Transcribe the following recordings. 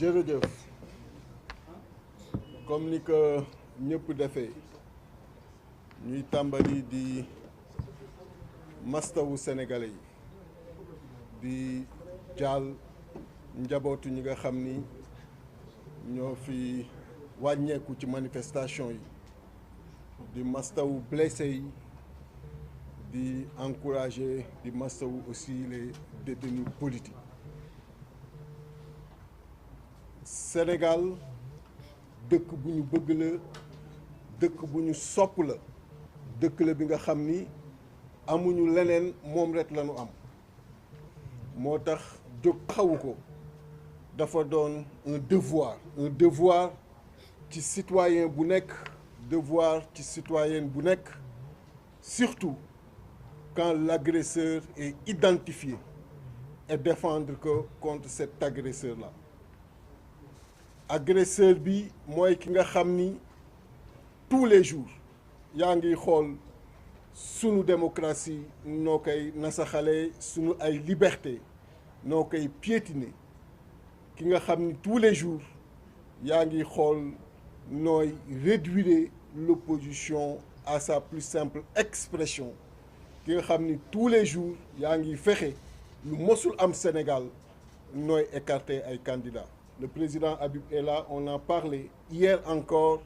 jërëjëf comme ni ko ñëpp defee ñuy tàmbali di mastawu sénégalais yi di jaal njabootu ñi nga xam ni ñoo fi wàññeeku ci manifestation yi di mastawu blessé yi di encourager di mastawu aussi les détenus politiques. Sénégal dëkk bu ñu bëgg la dëkk bu ñu sopp la dëkk la bi nga xam ni amuñu leneen moom rek la ñu am moo tax jóg taxawu ko dafa doon un devoir ci citoyen bu nekk devoir ci citoyenne bu nekk surtout quand l'agresseur est identifié et défendre ko contre cet agresseur-là. Agresseur bi mooy ki nga xam ni tous les jours yaa ngi xool sunu démocratie noo koy nasaxalee sunu ay liberté noo koy piétiner ki nga xam ni tous les jours yaa ngi xool nooy réduire l'opposition à sa plus simple expression ki nga xam ni tous les jours yaa ngi fexe lu mosul am Sénégal nooy écarter ay candidats. Le président Habib est là, on en parlait hier encore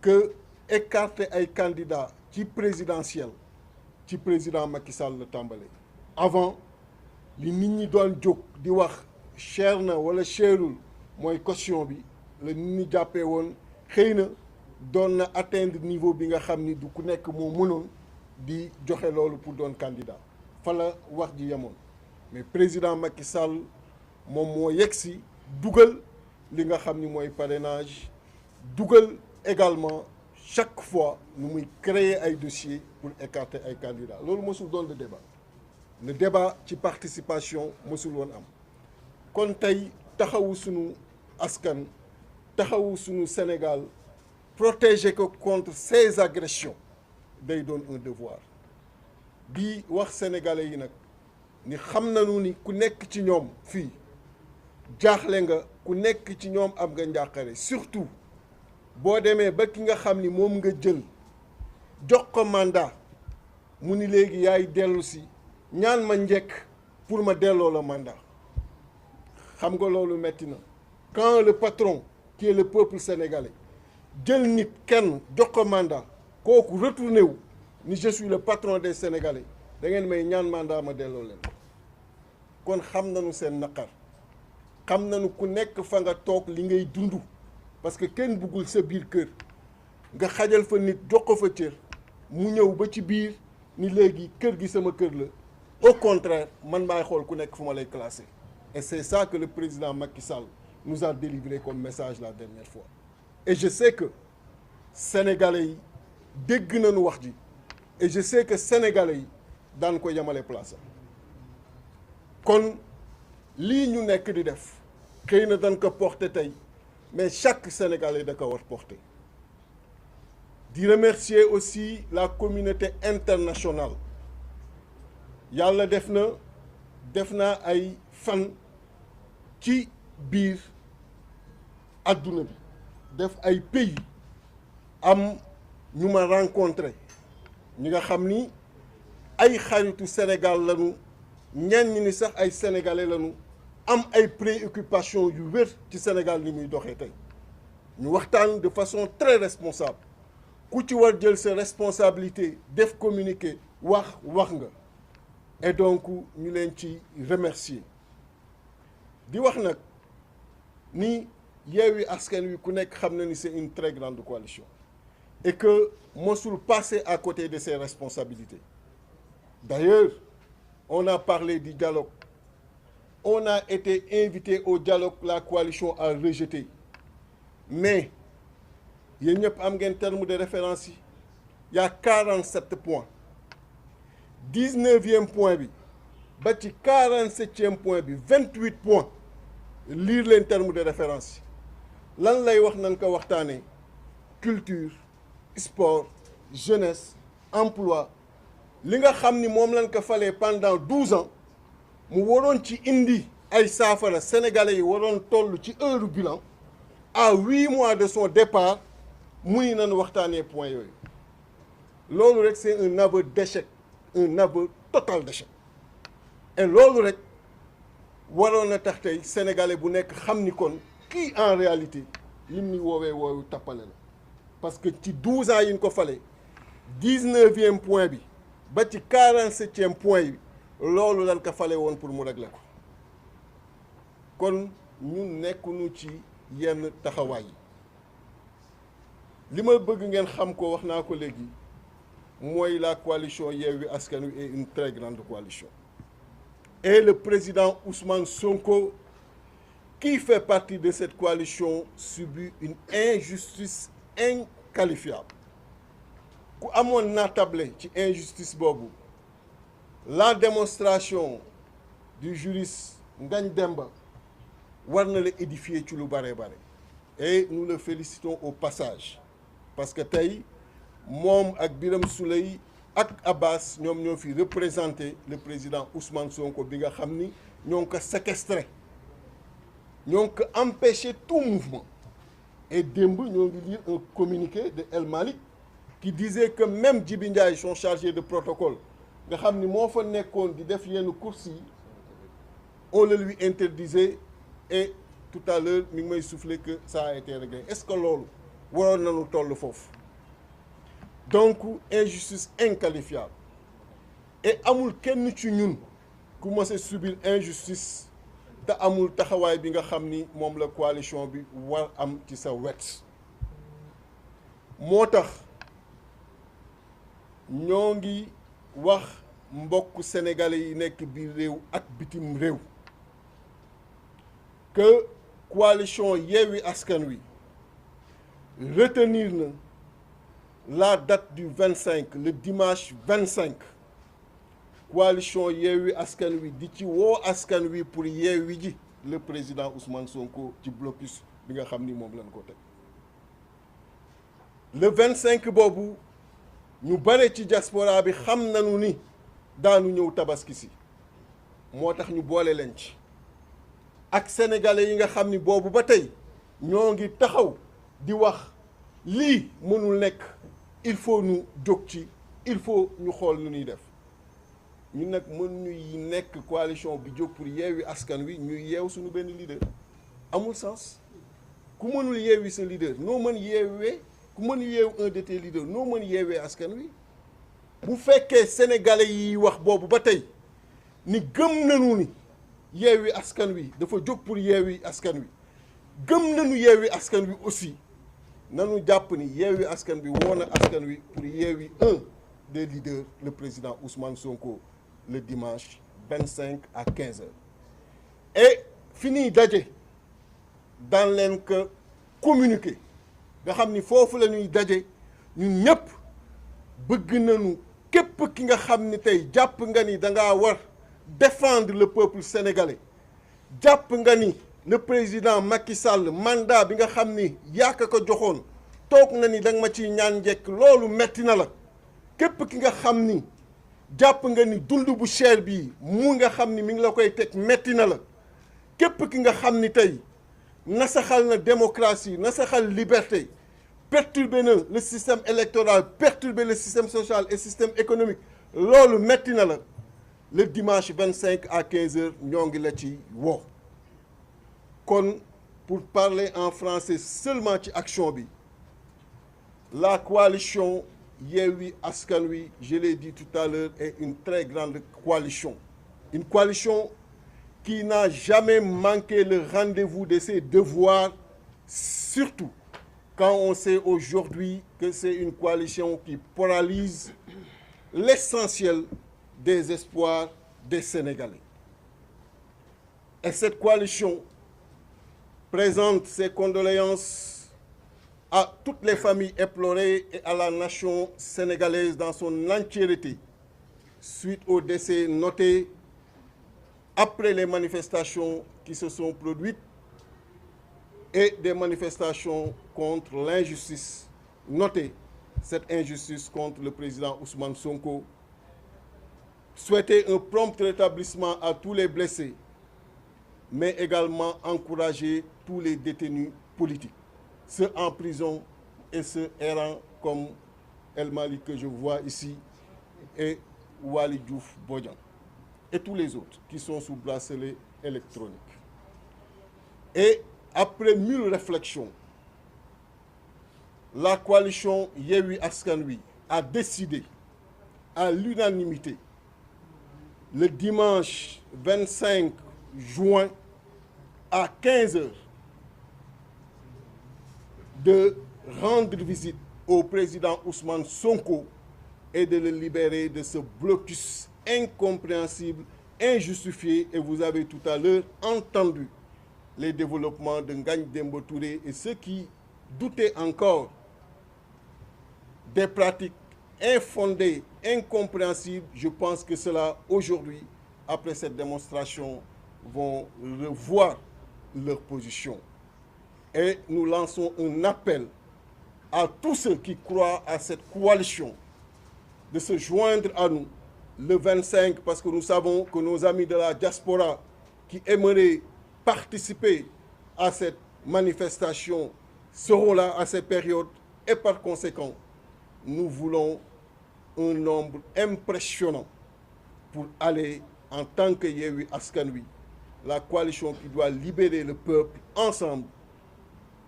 que écarter ay candidats ci présidentiel ci président Macky Sall la tàmbale. Avant li nit ñi doon jóg di wax cher na wala cherul mooy caution bi la nit ñi jàppee woon xëy na doon na atteindre niveau bi nga xam ni du ku nekk moo mënoon di joxe loolu pour doon candidat fa la wax ji yemoon mais président Macky Sall moom moo yegsi dugal li nga xam ni mooy parrainage dugal également chaque fois nu muy créer ay dossiers pour écarter ay candidats loolu mosul doon le débat ci participation mosul woon am kon tey taxawu sunu askan taxawu sunu Sénégal protéger ko contre ces agressions day doon un devoir di wax sénégalais yi nag ni xam nañu ni ku nekk ci ñoom fii jaaxle nga ku nekk ci ñoom am nga njàqare surtout boo demee ba ki nga xam ni moom nga jël jox ko mandat mu ni léegi yaay dellu si ñaan ma njëkk pour ma delloo la mandat xam nga loolu metti na quand le patron qui est le peuple sénégalais jël nit kenn jox ko mandat kooku retourné wu ni je suis le patron des sénégalais da ngeen may ñaan mandat ma delloo leen kon xam nañu seen naqar xam nañu ku nekk fa nga toog li ngay dund parce que kenn bëggul sa biir kër nga xajal fa nit jox ko fa cër mu ñëw ba ci biir ni léegi kër gi sama kër la au contraire man maay xool ku nekk fu ma lay classé et c'est ça que le président Macky Sall nous a délivré comme message la dernière fois et je sais que sénégalais yi dégg nañu wax ji et je sais que sénégalais yi daan ko yemale place kon lii ñu nekk di def xëy na dañ ko porter tey mais chaque Sénégalais da ko war porter di remercier aussi la communauté internationale yàlla def na ay fan ci biir adduna bi def ay pays am ñu ma rencontré ñi nga xam ni ay xaritu Sénégal lañu ñenn ñi ni sax ay sénégalais lañu am ay préoccupations yu wér ci Sénégal ni muy doxee tey ñu waxtaan de façon très responsable ku ci war jël sa responsabilité def communiqué wax nga et donc ñu leen ci remercier di wax nag ni Yewwi Askan Wi ku nekk xam na ni c'est une très grande coalition et que mosul passer à côté de ses responsabilités d'ailleurs on a parlé du dialogue. On a été invité au dialogue, la coalition a rejeté. Mais, il y a un terme de référence. Il y a 47 points. 19e point, 47e point, 28 points. Lire les termes de référence. Lan lay wax nan ko waxtané culture, sport, jeunesse, emploi. Li nga xam ni moom lañ ko falee pendant 12 ans mu waroon ci indi ay saafara sénégalais yi waroon toll ci heure bilan à 8 mois de son départ muy nañu waxtaanee point yooyu loolu rek c'est un aveu d'échec un aveu total d'échec et loolu rek waroon na tax tey sénégalais bu nekk xam ni kon kii en réalité lim ni woowee woowu tappale la parce que ci 12 ans yi ñu ko fale 19e point bi ba ci 47e point yi loolu lan ko fale woon pour mu régler ko kon ñun nekkuñu ci yenn taxawaay yi li ma bëgg ngeen xam ko wax naa ko léegi mooy la coalition Yewwi Askan Wi est une très grande coalition et le président Ousmane Sonko qui fait partie de cette coalition subit une injustice inqualifiable ku amoon naatable ci injustice boobu la démonstration du juriste Ngagne Demba war na la édifier ci lu bare bare et nous le félicitons au passage parce que tey moom ak Birame Souleye ak Abbas ñoom ñoo fi représenté le président Ousmane Sonko bi nga xam ni ñoo ngi ko séquestré ñoo ngi ko empêché tout mouvement et démb ñoo ngi lire un communiqué de El Malick qui disait que même Djibi Ndiaye son chargé de protocole nga xam ni moo fa nekkoon di def yenn courses yi on le lui interdisait et tout à l'heure mi ngi may souffler que ça a été réglé est-ce que loolu waroon nañu toll foofu donc injustice inqualifiable et amul kenn ci ñun ku mës a subir injustice te amul taxawaay bi nga xam ni moom la coalition bi war am ci sa wet moo tax ñoo ngi wax mbokk sénégalais yi nekk biir réew ak bitim réew que coalition Yewwi Askan Wi retenir na la date du 25 le dimanche 25 coalition Yewwi Askan Wi di ci woo askan wi pour yeewi ji le président Ousmane Sonko ci blocus bi nga xam ni moom lañ ko teg le 25 boobu ñu bare ci diaspora bi xam nañu ni daanu ñëw tabaski si moo tax ñu boole leen ci ak sénégalais yi nga xam ni boobu ba tey ñoo ngi taxaw di wax lii mënul nekk il faut ñu jóg ci il faut ñu xool nu ñuy def ñun nag mënuñuy nekk coalition bi jóg pour yeewi askan wi ñuy yeew suñu benn leader amul sens ku mënul yeewi sa leader noo mën yeewee ku mën yeew un de tes leaders noo mën yeewee askan wi bu fekkee sénégalais yi wax boobu ba tey ni gëm nañu ni yeewi askan wi dafa jóg pour yeewi askan wi gëm nañu yeewi askan wi aussi nanu jàpp ni yeewi askan wi woo na askan wi pour yeewi un des leaders le président Ousmane Sonko le dimanche 25 à 15 heures et fi ñuy daje daan leen ko communiquer nga xam ni foofu la ñuy daje ñun ñëpp bëgg nañu képp ki nga xam ni tey jàpp nga ni da ngaa war défendre le peuple sénégalais jàpp nga ni le président Macky Sall mandat bi nga xam ni yaaka ko joxoon toog na ni da nga ma ciy ñaan njekk loolu metti na la képp ki nga xam ni jàpp nga ni dund bu cher bii mu nga xam ni mi ngi la koy teg metti na la képp ki nga xam ni tey nasaxal na démocratie nasaxal liberté perturber na le système électoral perturber le système social et système économique loolu metti na la le dimanche 25 à 15 heures ñoo ngi la ci woo kon pour parler en français seulement ci action bi la coalition Yewwi Askan Wi je l'ai dit tout à l'heure est une très grande coalition une coalition qui n'a jamais manqué le rendez-vous de ses devoirs surtout quand on sait aujourd'hui que c'est une coalition qui paralyse l'essentiel des espoirs des Sénégalais. Et cette coalition présente ses condoléances à toutes les familles éplorées et à la nation sénégalaise dans son entièreté suite aux décès notés après les manifestations qui se sont produites et des manifestations contre l'injustice. Notez cette injustice contre le président Ousmane Sonko. Souhaiter un prompt rétablissement à tous les blessés mais également encourager tous les détenus politiques, ceux en prison et ceux errants comme El Malik que je vois ici et Waly Diouf Bodian et tous les autres qui sont sous bracelet électronique. Et après 1000 réflexions, la coalition Yewwi Askan Wi a décidé à l'unanimité le dimanche 25 juin à 15 h de rendre visite au président Ousmane Sonko et de le libérer de ce blocus incompréhensible, injustifié. Et vous avez tout à l'heure entendu les développements de Ngagne Demba Touré et ceux qui doutaient encore des pratiques infondées, incompréhensibles. Je pense que cela, aujourd'hui, après cette démonstration, vont revoir leur position. Et nous lançons un appel à tous ceux qui croient à cette coalition de se joindre à nous le 25, parce que nous savons que nos amis de la diaspora qui aimeraient participer à cette manifestation seront là à cette période. Et par conséquent, nous voulons un nombre impressionnant pour aller en tant que Yewwi Askan Wi, la coalition qui doit libérer le peuple ensemble,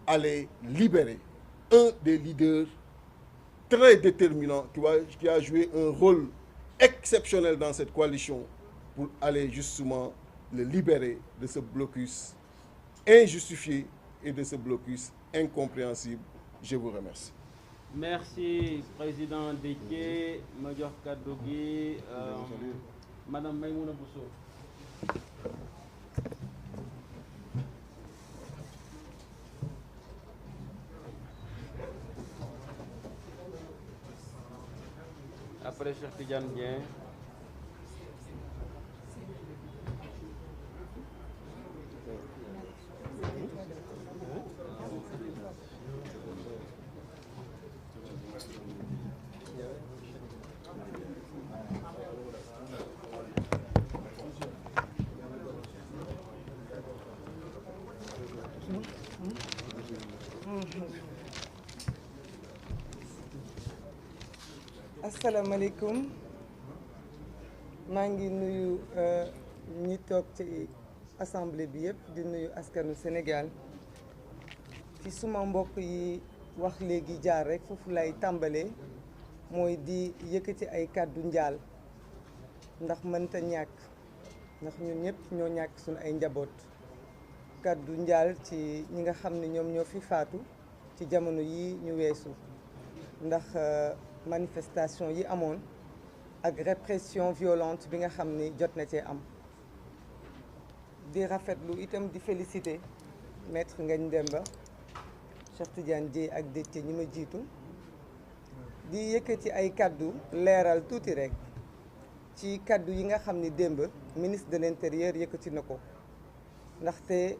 aller libérer un des leaders très déterminant qui a joué un rôle exceptionnel dans cette coalition pour aller justement le libérer de ce blocus injustifié et de ce blocus incompréhensible. Je vous remercie. Merci président Déthié. ma jox kàddu gi madame Maïmouna Bousso. Après Cheikh Tidiane Dieng. asalaamaaleykum maa ngi nuyu ñi toog ci assemblée bi yëpp di nuyu askanu Sénégal fi suma mbokk yi wax léegi jaar rek foofu lay tàmbalee mooy di yëkkati ay kàddu njaal ndax mënta ñàkk ndax ñun ñëpp ñoo ñàkk suñu ay njaboot kàddu njaal ci ñi nga xam ne ñoom ñoo fi faatu ci jamono yi ñu weesu ndax manifestation yi amoon ak répression violente bi nga xam ni jot na cee am di rafetlu itam di féliciter maître Ngagne Demba Cheikh Tidiane Dièye ak Déthié ñi ma jiitu di yëkkati ay kaddu leeral tuuti rek ci kaddu yi nga xam ni démb ministre de l'intérieur yëkkati na ko ndaxte